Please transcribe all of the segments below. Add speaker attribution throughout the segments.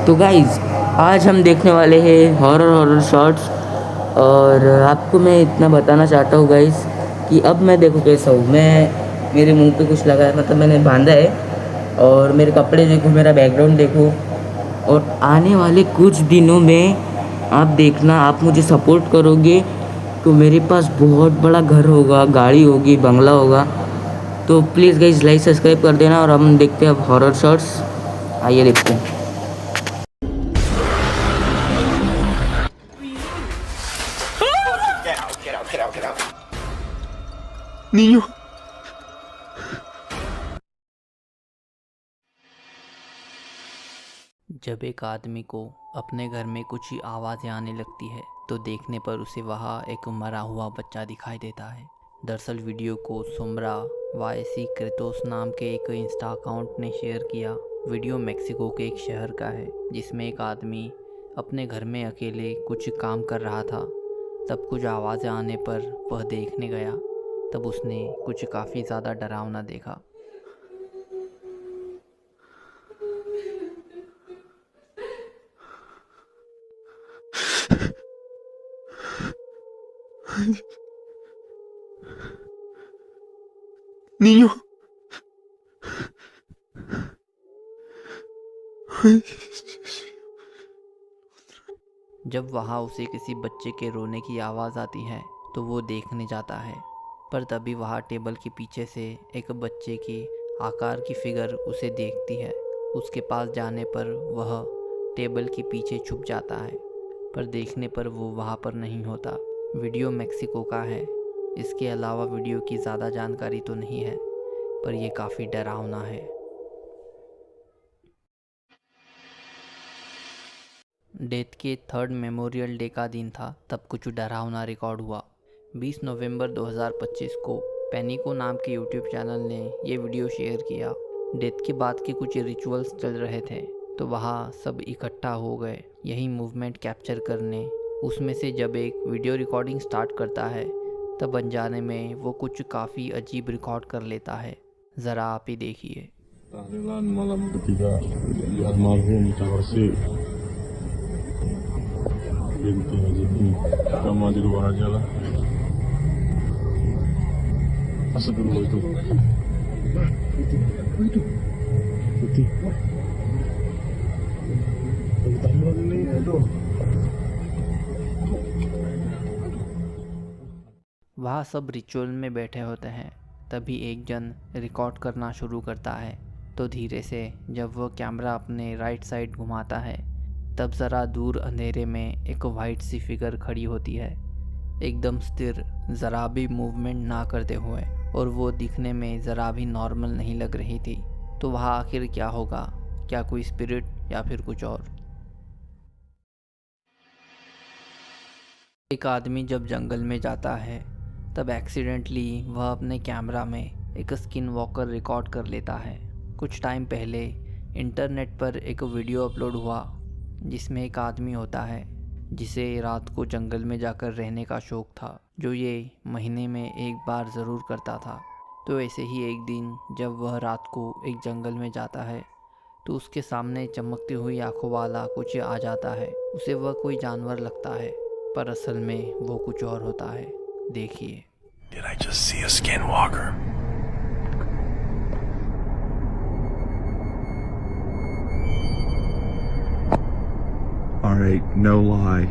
Speaker 1: तो गाइज़ आज हम देखने वाले हैं हॉरर शॉर्ट्स। और आपको मैं इतना बताना चाहता हूँ गाइज़ कि अब मैं देखो कैसा हूँ। मैं मेरे मुंह पे कुछ लगा है, मतलब मैंने बांधा है, और मेरे कपड़े देखो, मेरा बैकग्राउंड देखो। और आने वाले कुछ दिनों में आप देखना, आप मुझे सपोर्ट करोगे तो मेरे पास बहुत बड़ा घर होगा, गाड़ी होगी, बंगला होगा। तो प्लीज़ गाइज़ लाइक सब्सक्राइब कर देना और हम देखते हैं अब हॉरर शॉर्ट्स। आइए देखते हैं।
Speaker 2: Get out. Niño.
Speaker 3: जब एक आदमी को अपने घर में कुछ ही आवाज़ें आने लगती है तो देखने पर उसे वहाँ एक मरा हुआ बच्चा दिखाई देता है। दरअसल वीडियो को सुमरा वायसी क्रेतोस नाम के एक इंस्टा अकाउंट ने शेयर किया। वीडियो मेक्सिको के एक शहर का है जिसमें एक आदमी अपने घर में अकेले कुछ काम कर रहा था। तब कुछ आवाज़ें आने पर वह देखने गया। तब उसने कुछ काफ़ी ज़्यादा डरावना देखा।
Speaker 2: Niño.
Speaker 3: जब वहाँ उसे किसी बच्चे के रोने की आवाज़ आती है तो वो देखने जाता है, पर तभी वहाँ टेबल के पीछे से एक बच्चे की आकार की फिगर उसे देखती है। उसके पास जाने पर वह टेबल के पीछे छुप जाता है, पर देखने पर वो वहाँ पर नहीं होता। वीडियो मेक्सिको का है। इसके अलावा वीडियो की ज़्यादा जानकारी तो नहीं है, पर यह काफ़ी डरावना है। डेथ के 3rd मेमोरियल डे का दिन था, तब कुछ डरावना रिकॉर्ड हुआ। 20 नवंबर 2025 को पैनिको नाम के यूट्यूब चैनल ने ये वीडियो शेयर किया। डेथ के बाद के कुछ रिचुअल्स चल रहे थे तो वहाँ सब इकट्ठा हो गए यही मूवमेंट कैप्चर करने। उसमें से जब एक वीडियो रिकॉर्डिंग स्टार्ट करता है तब अनजाने में वो कुछ काफ़ी अजीब रिकॉर्ड कर लेता है। ज़रा आप ही देखिए।
Speaker 4: Tahlilan malam ketiga di almarhum Cawarsi binti Haji. Kamu di luar aja lah. Masuk dulu itu. Itu. Putih. Tahlilan ini itu.
Speaker 3: वहाँ सब रिचुअल में बैठे होते हैं, तभी एक जन रिकॉर्ड करना शुरू करता है। तो धीरे से जब वह कैमरा अपने राइट साइड घुमाता है तब ज़रा दूर अंधेरे में एक वाइट सी फिगर खड़ी होती है, एकदम स्थिर, ज़रा भी मूवमेंट ना करते हुए, और वो दिखने में ज़रा भी नॉर्मल नहीं लग रही थी। तो वहाँ आखिर क्या होगा? क्या कोई स्पिरिट या फिर कुछ और? एक आदमी जब जंगल में जाता है तब एक्सीडेंटली वह अपने कैमरा में एक स्किन वॉकर रिकॉर्ड कर लेता है। कुछ टाइम पहले इंटरनेट पर एक वीडियो अपलोड हुआ जिसमें एक आदमी होता है जिसे रात को जंगल में जाकर रहने का शौक़ था, जो ये महीने में एक बार ज़रूर करता था। तो ऐसे ही एक दिन जब वह रात को एक जंगल में जाता है तो उसके सामने चमकती हुई आँखों वाला कुछ आ जाता है। उसे वह कोई जानवर लगता है, पर असल में वो कुछ और होता है। देखिए।
Speaker 2: Did I just see a skinwalker?
Speaker 4: Alright, no lie.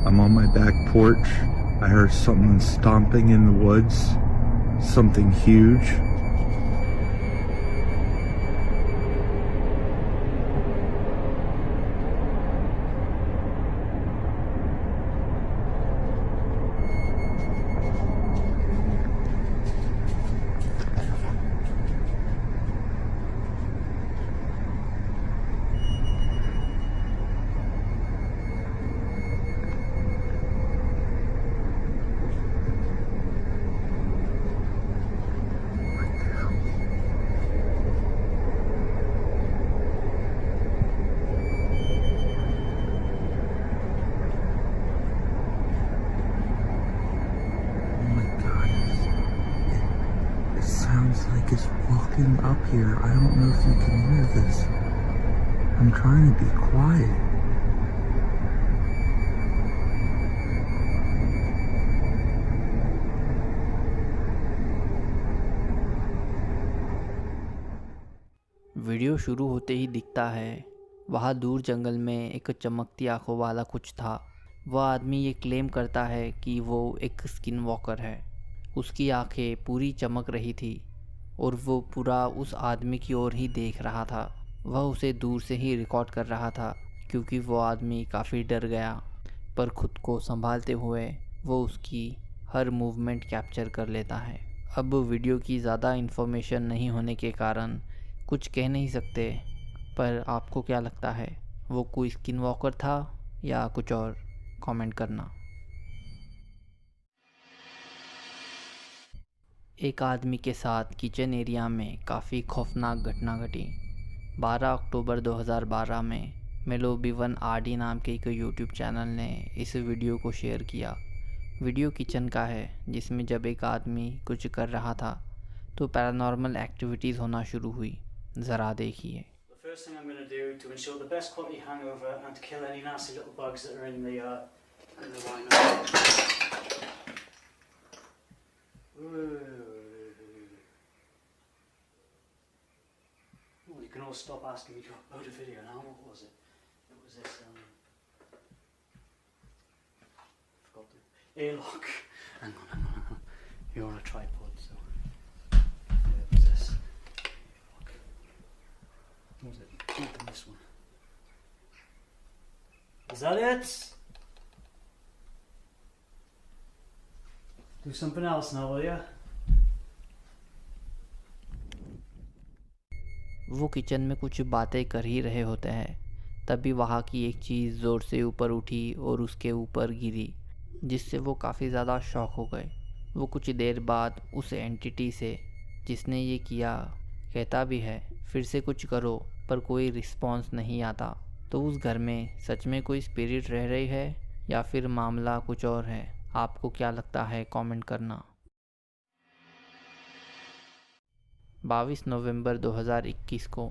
Speaker 4: I'm on my back porch. I heard something stomping in the woods. Something huge. Sounds like it's walking up here. I don't know if you can hear this. I'm trying to be quiet.
Speaker 3: Video शुरू होते ही दिखता है वहाँ दूर जंगल में एक चमकती आंखों वाला कुछ था। वह आदमी ये क्लेम करता है कि वो एक स्किन वॉकर है। उसकी आंखें पूरी चमक रही थी और वो पूरा उस आदमी की ओर ही देख रहा था। वह उसे दूर से ही रिकॉर्ड कर रहा था क्योंकि वो आदमी काफ़ी डर गया, पर खुद को संभालते हुए वो उसकी हर मूवमेंट कैप्चर कर लेता है। अब वीडियो की ज़्यादा इन्फॉर्मेशन नहीं होने के कारण कुछ कह नहीं सकते, पर आपको क्या लगता है, वो कोई स्किन वॉकर था या कुछ और? कमेंट करना। एक आदमी के साथ किचन एरिया में काफ़ी खौफनाक घटना घटी। 12 अक्टूबर 2012 में मेलो B1 RD नाम के एक यूट्यूब चैनल ने इस वीडियो को शेयर किया। वीडियो किचन का है जिसमें जब एक आदमी कुछ कर रहा था तो पैरानॉर्मल एक्टिविटीज़ होना शुरू हुई। ज़रा देखिए।
Speaker 5: The first thing I'm going to do to ensure the best quality hangover and to kill any nasty little bugs that are in the rhino. Oh, you can all stop asking me to upload a video now. What was it? It was this. Forgot the airlock. Hang on. You're on a tripod, so. Yeah, it was this. What was it? Not this one. Is that it? Do something else now, will ya?
Speaker 3: वो kitchen में कुछ बातें कर ही रहे होते हैं, तभी वहाँ की एक चीज़ ज़ोर से ऊपर उठी और उसके ऊपर गिरी, जिससे वो काफ़ी ज़्यादा शॉक हो गए। वो कुछ देर बाद उस एंटिटी से जिसने ये किया कहता भी है फिर से कुछ करो, पर कोई रिस्पॉन्स नहीं आता। तो उस घर में सच में कोई स्पिरिट रह रही है या फिर मामला कुछ और है? आपको क्या लगता है? कमेंट करना। 22 नवंबर 2021 को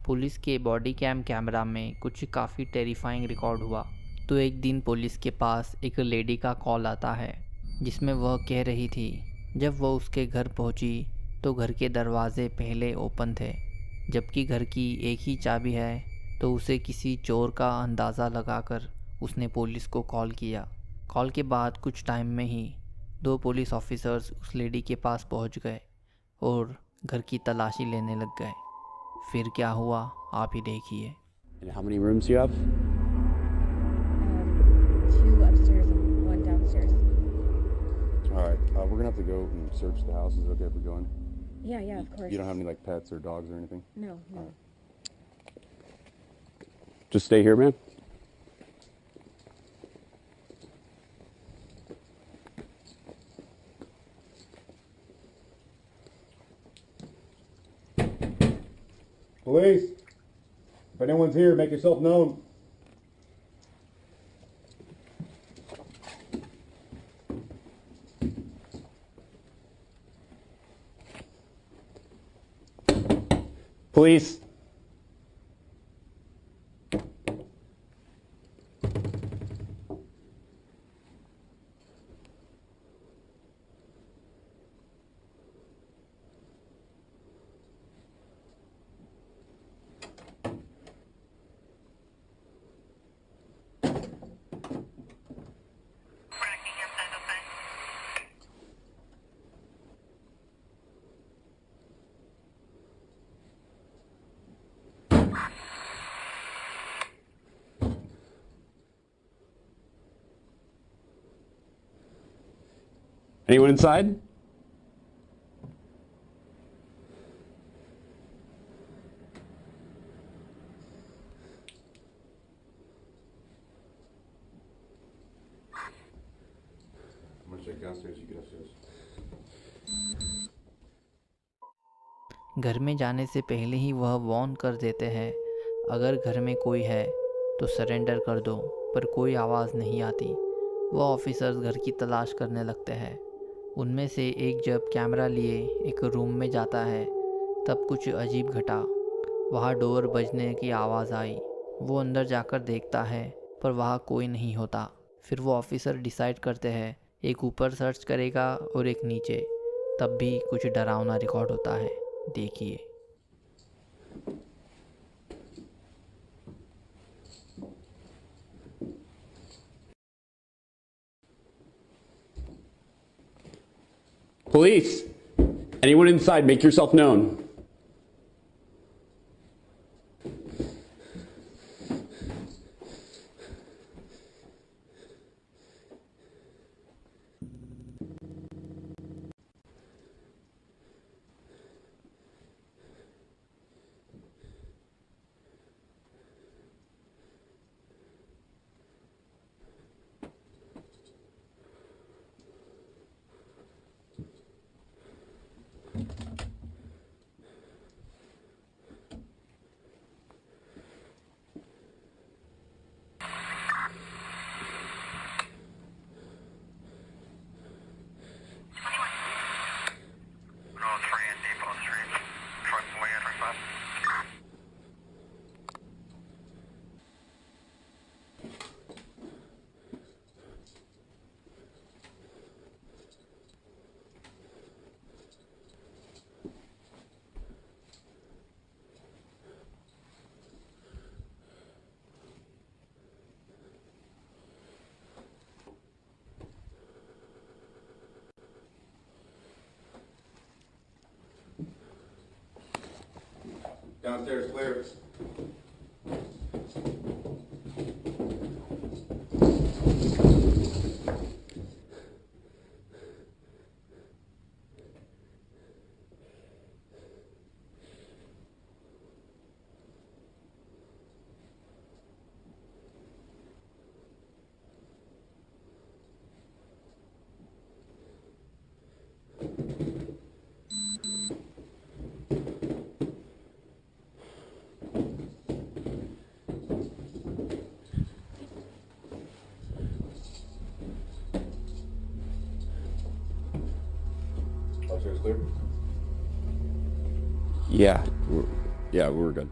Speaker 3: पुलिस के बॉडी कैमरा में कुछ काफ़ी टेरिफाइंग रिकॉर्ड हुआ। तो एक दिन पुलिस के पास एक लेडी का कॉल आता है जिसमें वह कह रही थी जब वह उसके घर पहुंची तो घर के दरवाजे पहले ओपन थे, जबकि घर की एक ही चाबी है। तो उसे किसी चोर का अंदाज़ा लगाकर उसने पुलिस को कॉल किया। कॉल के बाद कुछ टाइम में ही 2 पुलिस ऑफिसर्स उस लेडी के पास पहुंच गए और घर की तलाशी लेने लग गए। फिर क्या हुआ आप ही देखिए।
Speaker 6: And how many rooms do you have?
Speaker 7: 2 upstairs and 1 downstairs.
Speaker 6: All right, we're gonna have to go and search the house. Is it okay if we go in?
Speaker 7: Yeah, of course.
Speaker 6: You don't have any like pets or dogs or anything?
Speaker 7: No.
Speaker 6: Just stay here, man.
Speaker 8: Police, if anyone's here, make yourself known.
Speaker 6: Police. Anyone inside? I'm gonna check downstairs. You get upstairs.
Speaker 3: घर में जाने से पहले ही वह warn कर देते हैं अगर घर में कोई है तो सरेंडर कर दो, पर कोई आवाज़ नहीं आती। वह ऑफिसर्स घर की तलाश करने लगते हैं। उनमें से एक जब कैमरा लिए एक रूम में जाता है तब कुछ अजीब घटा। वहाँ डोर बजने की आवाज़ आई। वो अंदर जाकर देखता है पर वहाँ कोई नहीं होता। फिर वो ऑफिसर डिसाइड करते हैं एक ऊपर सर्च करेगा और एक नीचे। तब भी कुछ डरावना रिकॉर्ड होता है। देखिए।
Speaker 9: Police! Anyone inside, make yourself known.
Speaker 6: Downstairs clear. Upstairs clear? Yeah, we're good.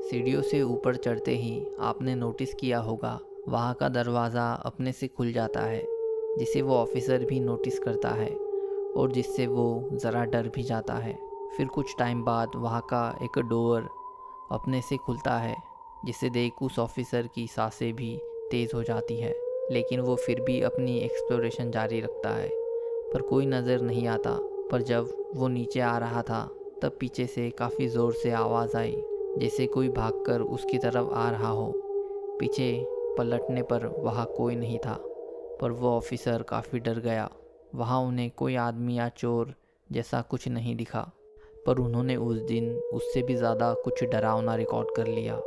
Speaker 3: सीढ़ियों से ऊपर चढ़ते ही आपने नोटिस किया होगा वहाँ का दरवाज़ा अपने से खुल जाता है, जिसे वो ऑफिसर भी नोटिस करता है और जिससे वो ज़रा डर भी जाता है। फिर कुछ टाइम बाद वहाँ का एक डोर अपने से खुलता है, जिसे देख उस ऑफिसर की सांसें भी तेज़ हो जाती है, लेकिन वो फिर भी अपनी एक्सप्लोरेशन जारी रखता है। पर कोई नज़र नहीं आता। पर जब वो नीचे आ रहा था तब पीछे से काफ़ी ज़ोर से आवाज़ आई, जैसे कोई भागकर उसकी तरफ आ रहा हो। पीछे पलटने पर वहाँ कोई नहीं था, पर वो ऑफिसर काफ़ी डर गया। वहाँ उन्हें कोई आदमी या चोर जैसा कुछ नहीं दिखा, पर उन्होंने उस दिन उससे भी ज़्यादा कुछ डरावना रिकॉर्ड कर लिया,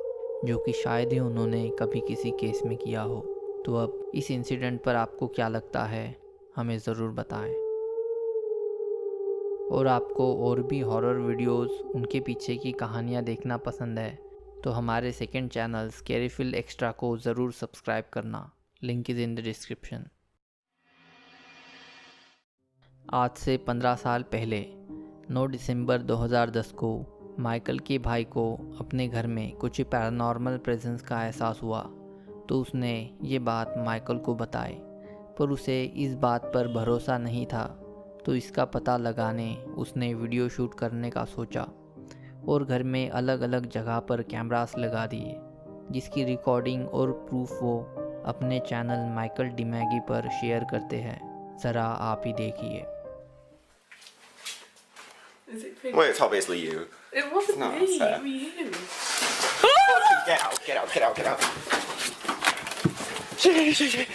Speaker 3: जो कि शायद ही उन्होंने कभी किसी केस में किया हो। तो अब इस इंसिडेंट पर आपको क्या लगता है, हमें ज़रूर बताएं। और आपको और भी हॉरर वीडियोस, उनके पीछे की कहानियाँ देखना पसंद है तो हमारे सेकंड चैनल स्कैरीफिल एक्स्ट्रा को ज़रूर सब्सक्राइब करना। Link is in the description. आज से 15 साल पहले 9 दिसंबर 2010 को माइकल के भाई को अपने घर में कुछ पैरानॉर्मल प्रेजेंस का एहसास हुआ, तो उसने ये बात माइकल को बताई, पर उसे इस बात पर भरोसा नहीं था। तो इसका पता लगाने उसने वीडियो शूट करने का सोचा और घर में अलग अलग जगह पर कैमरास लगा दिए, जिसकी रिकॉर्डिंग और प्रूफ वो अपने चैनल माइकल डिमैगी पर शेयर करते हैं। ज़रा आप ही देखिए।
Speaker 2: Well, it's obviously you.
Speaker 10: It wasn't
Speaker 2: No,
Speaker 10: me,
Speaker 2: it's her.
Speaker 10: it was you.
Speaker 2: Get out, get out, get out, get out. Shit.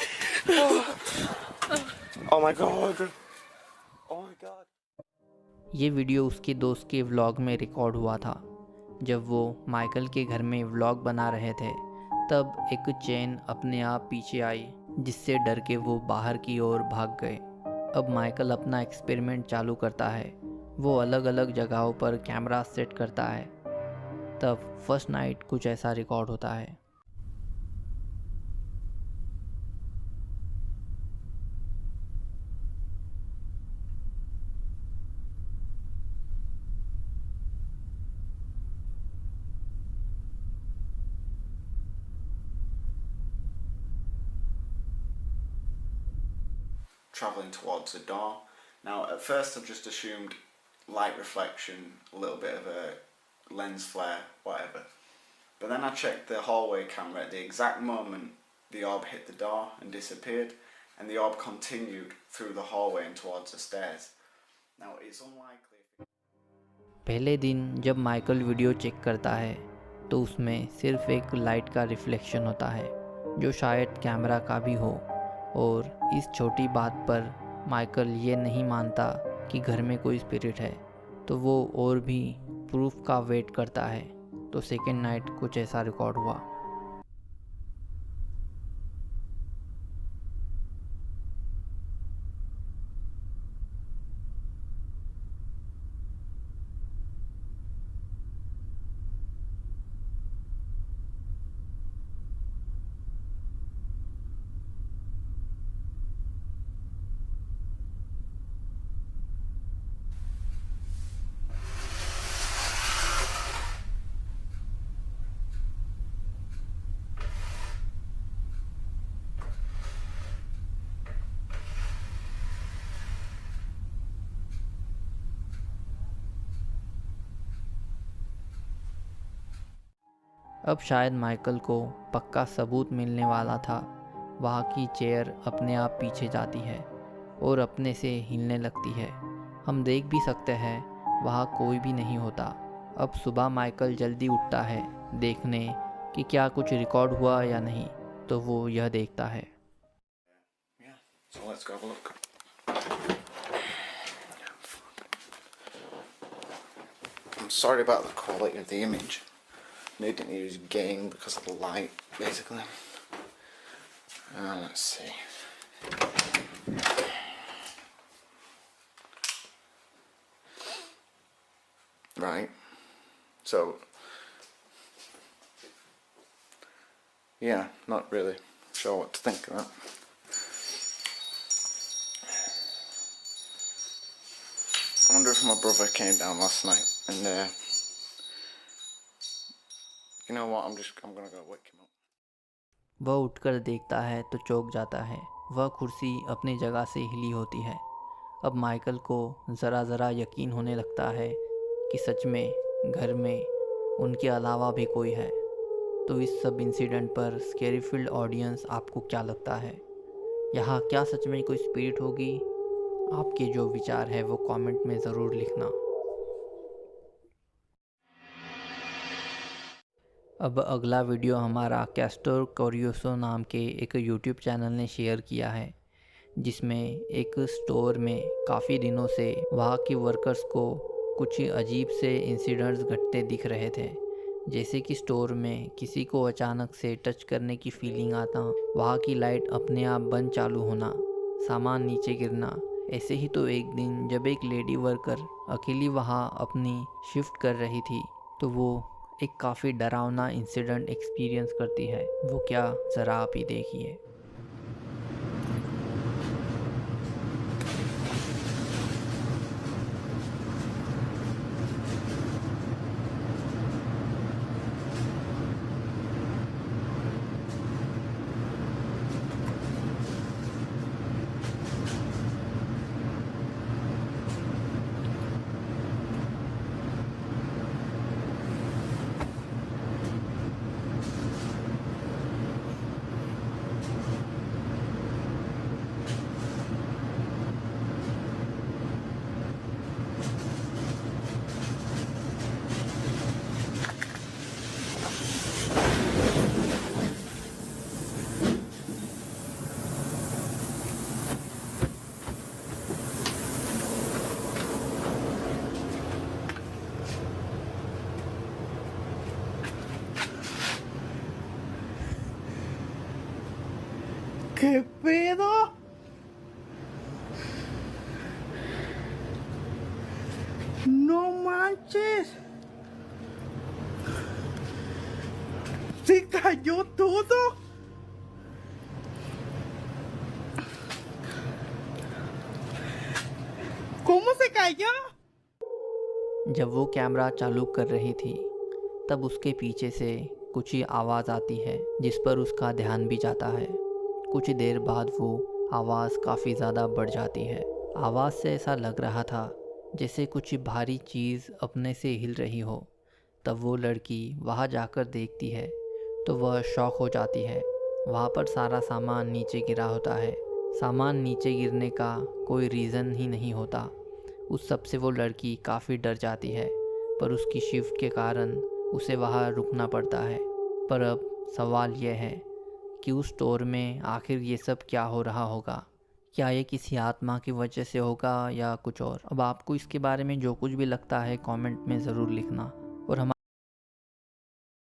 Speaker 2: Oh my god. Oh my god.
Speaker 3: ये video उसके दोस्त के व्लॉग में रिकॉर्ड हुआ था। जब वो Michael के घर में व्लॉग बना रहे थे तब एक चेन अपने आप पीछे आई, जिससे डर के वो बाहर की ओर भाग गए। अब माइकल अपना एक्सपेरिमेंट चालू करता है। वो अलग अलग जगहों पर कैमरा सेट करता है। तब फर्स्ट नाइट कुछ ऐसा रिकॉर्ड होता है।
Speaker 10: travelling towards the door. Now, at first, I just assumed light reflection, a little bit of a lens flare, whatever. But then I checked the hallway camera at the exact moment the orb hit the door and disappeared, and the orb continued through the hallway and towards the stairs. Now, it's unlikely.
Speaker 3: पहले दिन जब Michael video check करता है तो उसमें सिर्फ एक light का रिफ्लेक्शन होता है जो शायद कैमरा का भी हो, और इस छोटी बात पर माइकल ये नहीं मानता कि घर में कोई स्पिरिट है, तो वो और भी प्रूफ का वेट करता है। तो सेकेंड नाइट कुछ ऐसा रिकॉर्ड हुआ। अब शायद माइकल को पक्का सबूत मिलने वाला था। वहाँ की चेयर अपने आप पीछे जाती है और अपने से हिलने लगती है। हम देख भी सकते हैं वहाँ कोई भी नहीं होता। अब सुबह माइकल जल्दी उठता है देखने कि क्या कुछ रिकॉर्ड हुआ या नहीं, तो वो यह देखता है।
Speaker 10: So let's go have a look. I'm sorry about the quality of the image. Needing to use gain because of the light, basically. Let's see. Right. So, yeah, not really sure what to think of that. I wonder if my brother came down last night and you know what, I'm gonna go wake him up.
Speaker 3: वह उठकर देखता है तो चौंक जाता है। वह कुर्सी अपनी जगह से हिली होती है। अब माइकल को ज़रा यकीन होने लगता है कि सच में घर में उनके अलावा भी कोई है। तो इस सब इंसिडेंट पर स्कैरी फील्ड ऑडियंस आपको क्या लगता है? यहाँ क्या सच में कोई स्पिरिट होगी? आपके जो विचार है वो कमेंट में ज़रूर लिखना। अब अगला वीडियो हमारा कैस्टर कोरियोसो नाम के एक यूट्यूब चैनल ने शेयर किया है, जिसमें एक स्टोर में काफ़ी दिनों से वहाँ के वर्कर्स को कुछ अजीब से इंसिडेंट्स घटते दिख रहे थे। जैसे कि स्टोर में किसी को अचानक से टच करने की फीलिंग आता, वहाँ की लाइट अपने आप बंद चालू होना, सामान नीचे गिरना। ऐसे ही तो एक दिन जब एक लेडी वर्कर अकेली वहाँ अपनी शिफ्ट कर रही थी तो वो एक काफ़ी डरावना इंसिडेंट एक्सपीरियंस करती है। वो क्या, ज़रा आप ही देखिए।
Speaker 11: ¿Qué pedo? No manches. Se cayó todo. ¿Cómo se cayó?
Speaker 3: जब वो कैमरा चालू कर रही थी तब उसके पीछे से कुछ ही आवाज़ आती है जिस पर उसका ध्यान भी जाता है। कुछ देर बाद वो आवाज़ काफ़ी ज़्यादा बढ़ जाती है। आवाज़ से ऐसा लग रहा था जैसे कुछ भारी चीज़ अपने से हिल रही हो। तब वो लड़की वहाँ जाकर देखती है तो वह शॉक हो जाती है। वहाँ पर सारा सामान नीचे गिरा होता है। सामान नीचे गिरने का कोई रीज़न ही नहीं होता। उस सब से वो लड़की काफ़ी डर जाती है, पर उसकी शिफ्ट के कारण उसे वहाँ रुकना पड़ता है। पर अब सवाल यह है कि उस स्टोर में आखिर ये सब क्या हो रहा होगा। क्या ये किसी आत्मा की वजह से होगा या कुछ और। अब आपको इसके बारे में जो कुछ भी लगता है कमेंट में ज़रूर लिखना।